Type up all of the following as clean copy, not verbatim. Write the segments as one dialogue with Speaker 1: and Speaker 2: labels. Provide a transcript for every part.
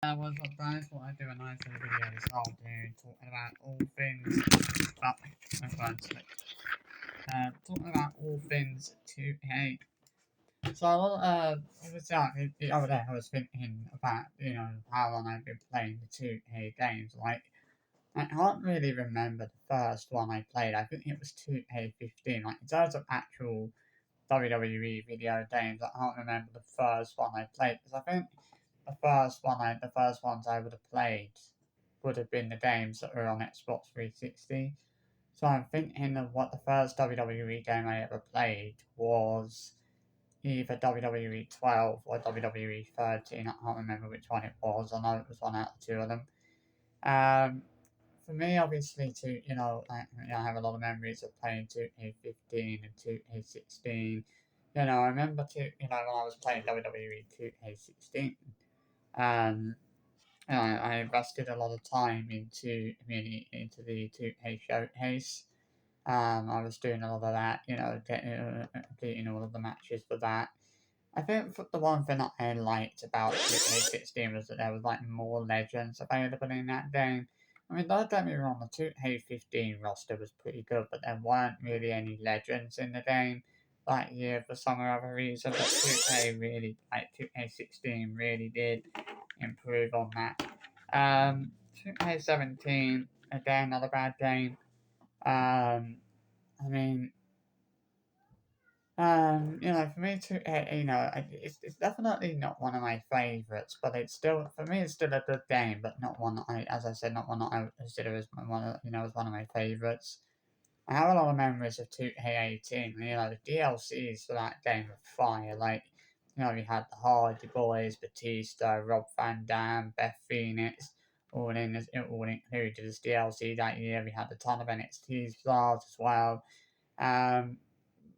Speaker 1: What's up guys, what I do a nice little video this afternoon talking about all things talking about all things 2K. So obviously the other day I was thinking about, how long I've been playing the 2K games. Like I can't really remember the first one I played. I think it was 2K15. Like in terms of actual WWE video games, I can't remember the first one I played because I think the first ones I would have played would have been the games that were on Xbox 360. So I'm thinking of what the first WWE game I ever played was either WWE 12 or WWE 13. I can't remember which one it was. I know it was one out of two of them. Um, for me, obviously, I have a lot of memories of playing 2K15 and 2K16. I remember when I was playing WWE 2K16. Um, I invested a lot of time into the 2K showcase. I was doing a lot of that, getting all of the matches for that. I think the one thing that I liked about 2K16 was that there was like more legends available in that game. I mean, don't get me wrong, the 2K15 roster was pretty good, but there weren't really any legends in the game that year for some other reason. But 2K16 really did improve on that. 2K17, again, not a bad game. I mean, for me to, it's definitely not one of my favorites, but for me, it's still a good game, but not one that as I said, not one that I would consider as as one of my favorites. I have a lot of memories of 2K18, the DLCs for that game were fire, like, we had the Hardy Boys, Batista, Rob Van Dam, Beth Phoenix, all included as DLC that year. We had a ton of NXT stars as well. Um,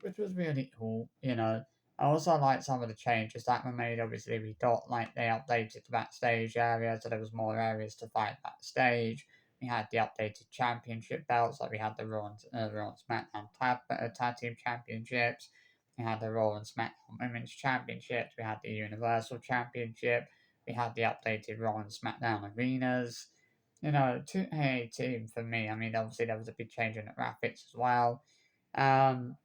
Speaker 1: which was really cool, I also liked some of the changes that were made. Obviously, we got like they updated the backstage area, so there was more areas to fight backstage. We had the updated championship belts, like we had the Raw and SmackDown tag team championships. We had the Raw and SmackDown Women's Championships. We had the Universal Championship. We had the updated Raw and SmackDown arenas. 2K18 for me. I mean, obviously there was a big change in the graphics as well. Um,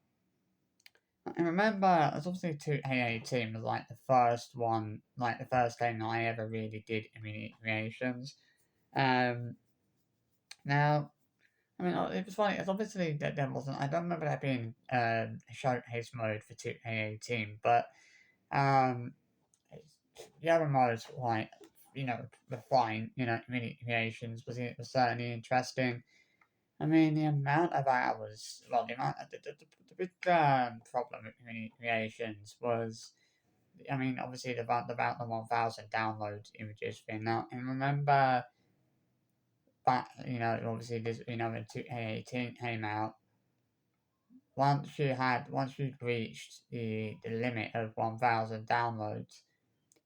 Speaker 1: I remember, as obviously 2K18 was like the first one, like the first game that I ever really did immediate creations. Um, now, I mean, it was funny, it's obviously that there wasn't, I don't remember there being a showcase mode for 2K18, but um, the other modes were quite, were fine, immediate creations was certainly interesting. I mean, the amount of hours, well, the big problem with community creations was, I mean, obviously about the 1,000 download images thing. Now, and remember that, obviously this, when 2K18 came out, once you'd reached the limit of 1,000 downloads,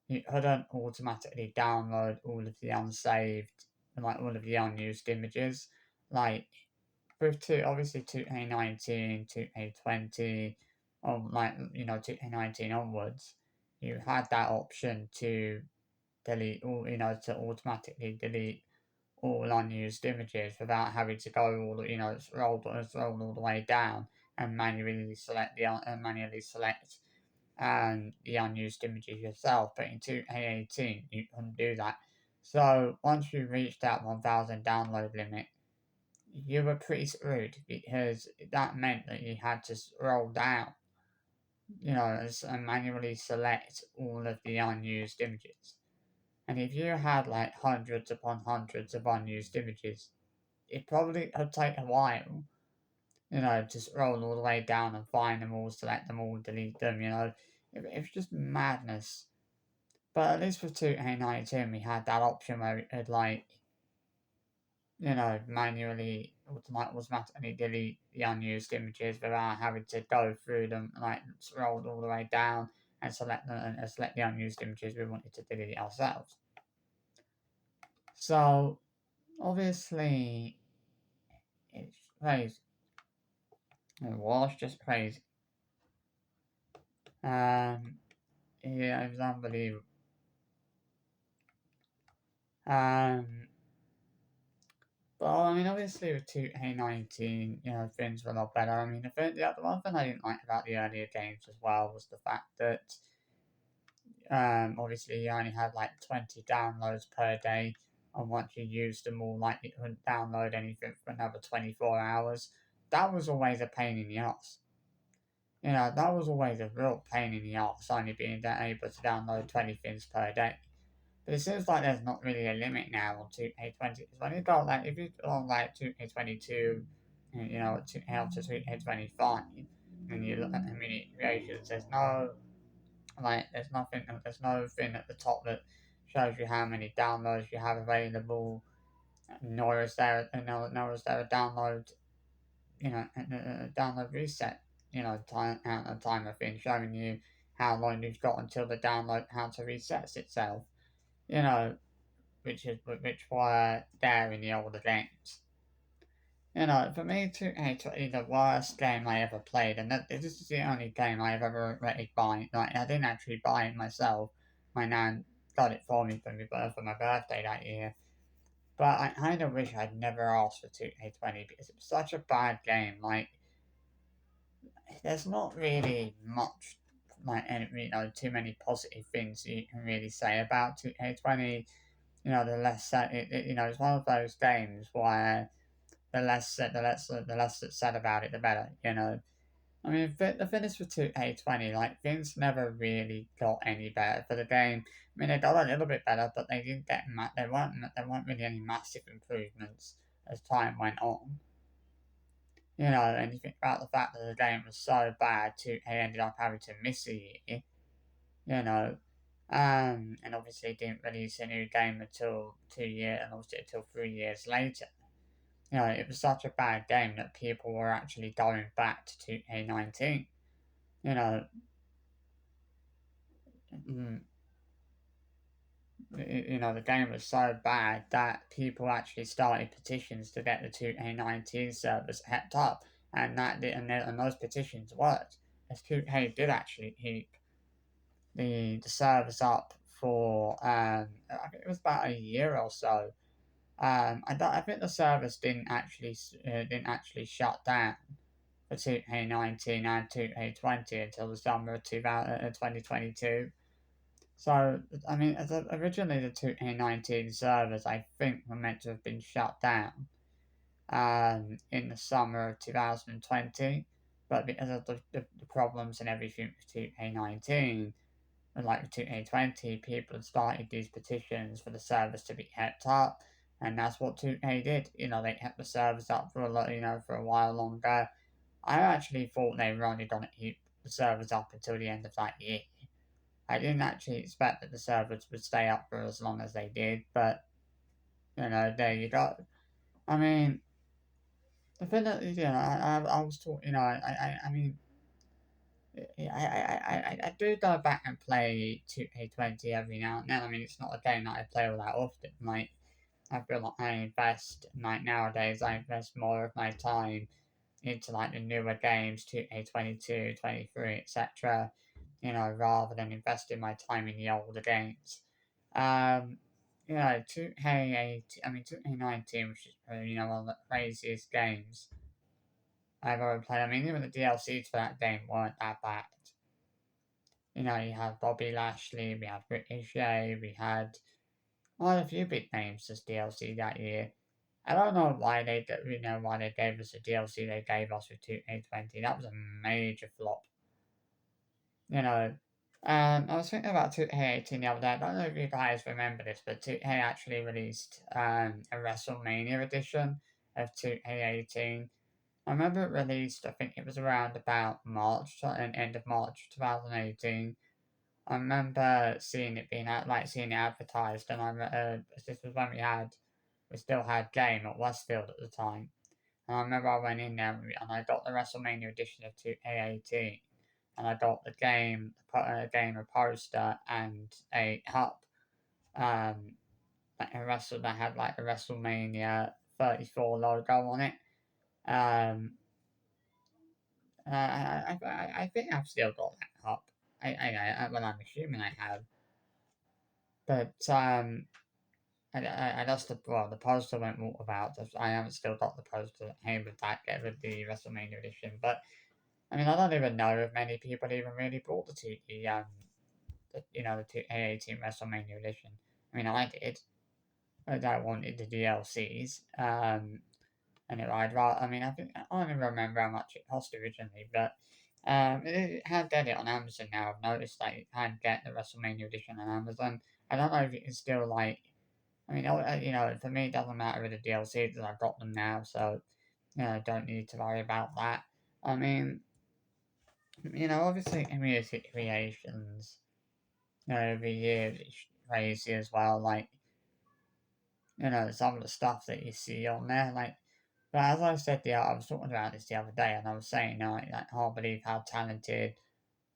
Speaker 1: you couldn't automatically download all of the unsaved, like all of the unused images. Like, with obviously 2K19, 2K20, or 2K19 onwards, you had that option to delete all, to automatically delete all unused images without having to go scroll all the way down and manually select the unused images yourself. But in 2K18, you couldn't do that. So once you reached that 1,000 download limit, you were pretty screwed because that meant that you had to scroll down, and manually select all of the unused images. And if you had like hundreds upon hundreds of unused images, it probably would take a while, to scroll all the way down and find them all, select them all, delete them, it's just madness. But at least with 2K19, we had that option where it could like manually automatically delete the unused images without having to go through them, like scroll all the way down and select the unused images we wanted to delete ourselves. So obviously it's crazy. It was just crazy. Yeah, it was unbelievable. Um, but I mean, obviously with 2K19, things were a lot better. I mean, the one thing I didn't like about the earlier games as well was the fact that obviously you only had like 20 downloads per day, and once you used them all, like you couldn't download anything for another 24 hours. That was always a pain in the ass. That was always a real pain in the ass, only being able to download 20 things per day. But it seems like there's not really a limit now on 2K20. When you got like, if you go on like 2K22, out to 2K25, and you look at the mini creations, there's no thing at the top that shows you how many downloads you have available, nor is there, a download, download reset, timer thing showing you how long you've got until the download counter resets itself, you know, which were there in the older games. For me, 2K is the worst game I ever played, and this is the only game I've ever really bought. Like, I didn't actually buy it myself. My nan got it for me for my birthday that year. But I kind of wish I'd never asked for 2K20 because it was such a bad game. Like, there's not really much, too many positive things you can really say about 2K20. The less that it's one of those games where the less that's said about it, the better. I mean, the finish for 2K20, like things never really got any better for the game. I mean, they got a little bit better, but they didn't get there weren't really any massive improvements as time went on. And you think about the fact that the game was so bad, 2K ended up having to miss a year. You know, and obviously didn't release a new game until 2 years, and obviously until 3 years later. It was such a bad game that people were actually going back to 2K19. You know, mm, the game was so bad that people actually started petitions to get the 2K19 servers kept up, and those petitions worked, as 2K did actually keep the servers up for I think it was about a year or so. I think the servers didn't actually shut down for 2K19 and 2K20 until the summer of 2022. So, I mean, originally the 2K19 servers, I think, were meant to have been shut down in the summer of 2020, but because of the problems and everything with 2K19, and like 2K20, people had started these petitions for the servers to be kept up, and that's what 2K did. They kept the servers up for a lot, for a while longer. I actually thought they were only going to keep the servers up until the end of that year. I didn't actually expect that the servers would stay up for as long as they did, but there you go. I mean, the thing that I was talking, I mean, I do go back and play 2K20 every now and then. I mean, it's not a game that I play all that often. Like, I feel like nowadays, I invest more of my time into like the newer games, 2K22, 23, etc. Rather than investing my time in the older games. 2K19, which is probably, one of the craziest games I've ever played. I mean, even the DLCs for that game weren't that bad. You have Bobby Lashley, we had Ricochet, we had quite a few big names as DLC that year. I don't know why why they gave us the DLC they gave us with 2K20. That was a major flop. You know, I was thinking about 2K18 the other day. I don't know if you guys remember this, but 2K actually released a WrestleMania edition of 2K18. I remember it released, I think it was around about March, end of March 2018. I remember seeing it advertised, and this was when we still had Game at Westfield at the time. And I remember I went in there and I got the WrestleMania edition of 2K18, and I got game, a poster, and a cup, that had like a WrestleMania 34 logo on it. Um, I think I've still got that cup. Well, I'm assuming I have. But I that's the poster went walkabout. I haven't still got the poster. Aim with that, get with the WrestleMania edition. But I mean, I don't even know if many people even really bought the 2K18 WrestleMania edition. I mean, I did. But I wanted the DLCs. And I'd rather. I mean, I don't even remember how much it cost originally, but it had get it on Amazon now. I've noticed that it had get the WrestleMania edition on Amazon. I don't know if you can still like. I mean, for me, it doesn't matter with the DLCs because I've got them now, so I don't need to worry about that. I mean, obviously, community creations, every year it's crazy as well. Like, some of the stuff that you see on there, like. But as I said, I was talking about this the other day, and I was saying, I can't believe how talented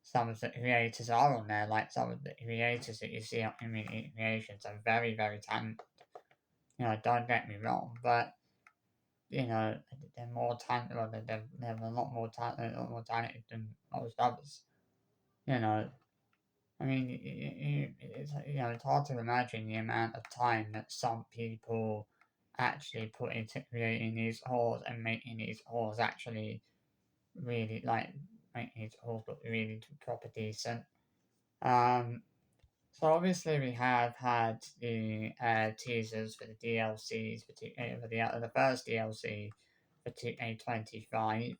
Speaker 1: some of the creators are on there. Like some of the creators that you see on community creations are very, very talented. Don't get me wrong, but you know, they're more talented. Well, they're a lot more talented than most others. You know, I mean, it's hard to imagine the amount of time that some people actually put into creating these halls and making these halls actually really like making these halls look really proper decent. Um, so obviously we have had the teasers for the DLCs for the first DLC for 2K25.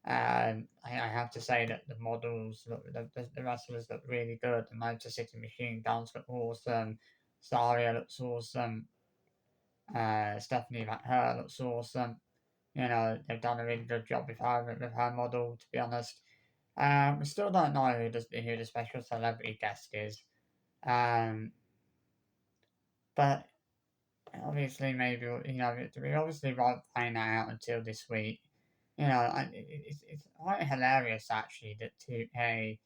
Speaker 1: I have to say that the models, the wrestlers look really good. The Motor City Machine Guns look awesome. Saria looks awesome. Stephanie McHer looks awesome. They've done a really good job with her model, to be honest. We still don't know who the special celebrity guest is. Um, but obviously, maybe we obviously won't find that out until this week. It's quite hilarious actually that 2K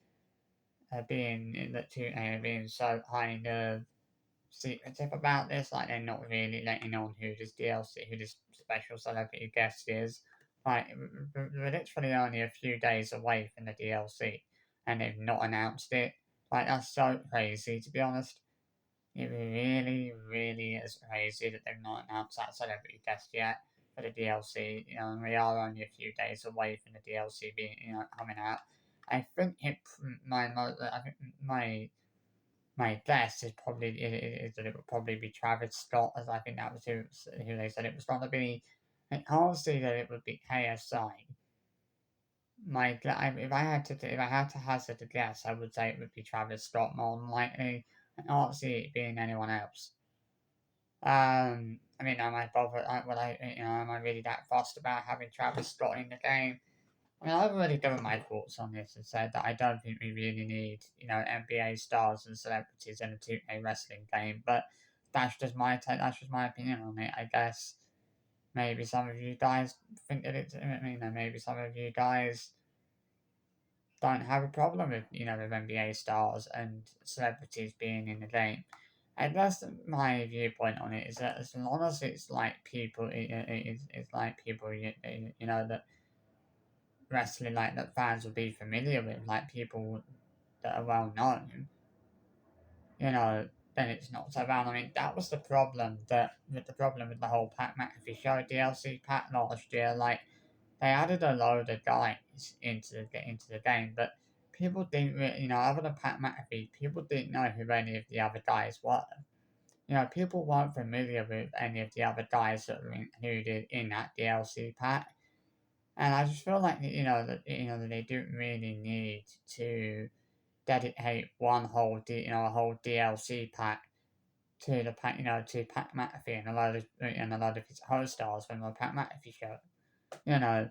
Speaker 1: being so kind of secretive about this. Like they're not really letting on who this special celebrity guest is. Like we're literally only a few days away from the DLC, and they've not announced it. Like that's so crazy, to be honest. It really, really is crazy that they've not announced that celebrity guest yet for the DLC. And we are only a few days away from the DLC being, coming out. I think I think my guess is that it would probably be Travis Scott, as I think that was who they said it was going to be. I can't see that it would be KSI. If I had to hazard a guess, I would say it would be Travis Scott more than likely. I can't see it being anyone else. I mean, am I bothered? Am I really that fussed about having Travis Scott in the game? I mean, I've already given my thoughts on this and said that I don't think we really need, NBA stars and celebrities in a 2K wrestling game. But that's just my opinion on it. I guess maybe some of you guys think that it's. Maybe some of you guys don't have a problem with with NBA stars and celebrities being in the game. And that's my viewpoint on it. Is that as long as it's like people, it's like people that wrestling like that fans will be familiar with, like people that are well known, then it's not so bad. I mean, that was the problem with the whole Pat McAfee show DLC pack last year. Like they added a load of guys into the game, but people didn't really, other than Pat McAfee, people didn't know who any of the other guys were. People weren't familiar with any of the other guys that were included in that DLC pack, and I just feel like that they don't really need to dedicate a whole DLC pack to the pack, to Pat McAfee and a lot of his co-stars from the Pat McAfee show. You know,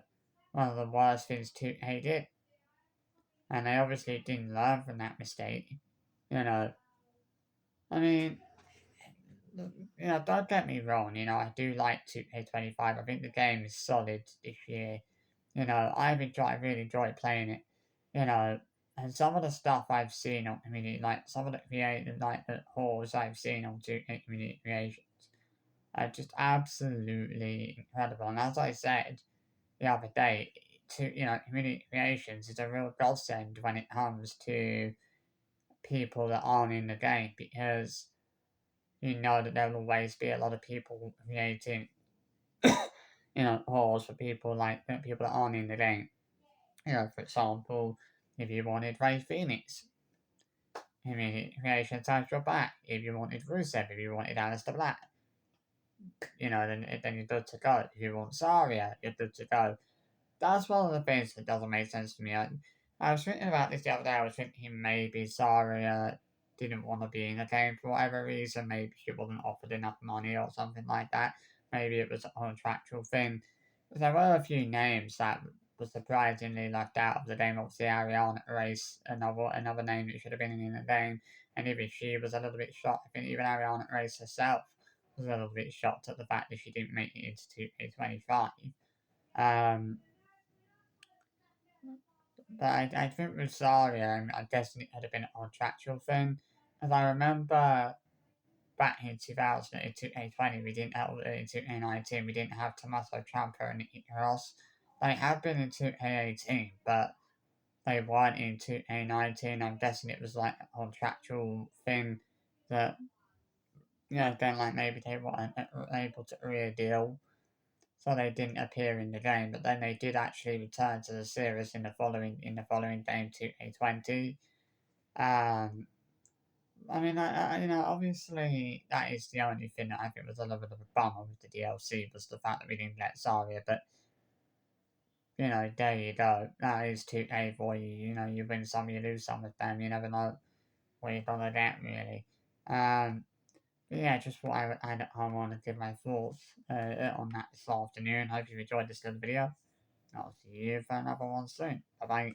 Speaker 1: one of the worst things 2K did, and they obviously didn't learn from that mistake. You know, I mean, don't get me wrong. I do like 2K25. I think the game is solid this year. I really enjoyed playing it. You know, and some of the stuff I've seen on community, like some of the creative, like the halls I've seen on 2K community creations, are just absolutely incredible. And as I said the other day, community creations is a real godsend when it comes to people that aren't in the game because you know that there will always be a lot of people creating, halls for people like people that aren't in the game. For example, if you wanted Ray Phoenix, I mean, creation touch your back. If you wanted Rusev, if you wanted Aleister Black, then you're good to go. If you want Zarya, you're good to go. That's one of the things that doesn't make sense to me. I was thinking about this the other day. I was thinking maybe Zarya didn't want to be in the game for whatever reason. Maybe she wasn't offered enough money or something like that. Maybe it was a contractual thing. But there were a few names that were surprisingly left out of the game. Obviously, Ariana Race, another name that should have been in the game. And even she was a little bit shocked. I think even Ariana Race herself was a little bit shocked at the fact that she didn't make it into 2K25. Um, but I think with Zarya, I guess it had been a contractual thing. As I remember back in 2000, in 2K20, we didn't have, in 2K19, we didn't have Tommaso Ciampa and Nikki Cross. They had been in 2K18, but they weren't in 2K19. I'm guessing it was like a contractual thing that, then like maybe they weren't able to re-deal, so they didn't appear in the game. But then they did actually return to the series in the following game, 2K20. Um, I mean, obviously that is the only thing that I think was a little bit of a bummer with the DLC was the fact that we didn't get Zarya. But there you go. That is 2K for you. You win some, you lose some with them. You never know what you're gonna get really. But yeah, just what I want to give my thoughts on that this afternoon. Hope you enjoyed this little video. I'll see you for another one soon. Bye bye.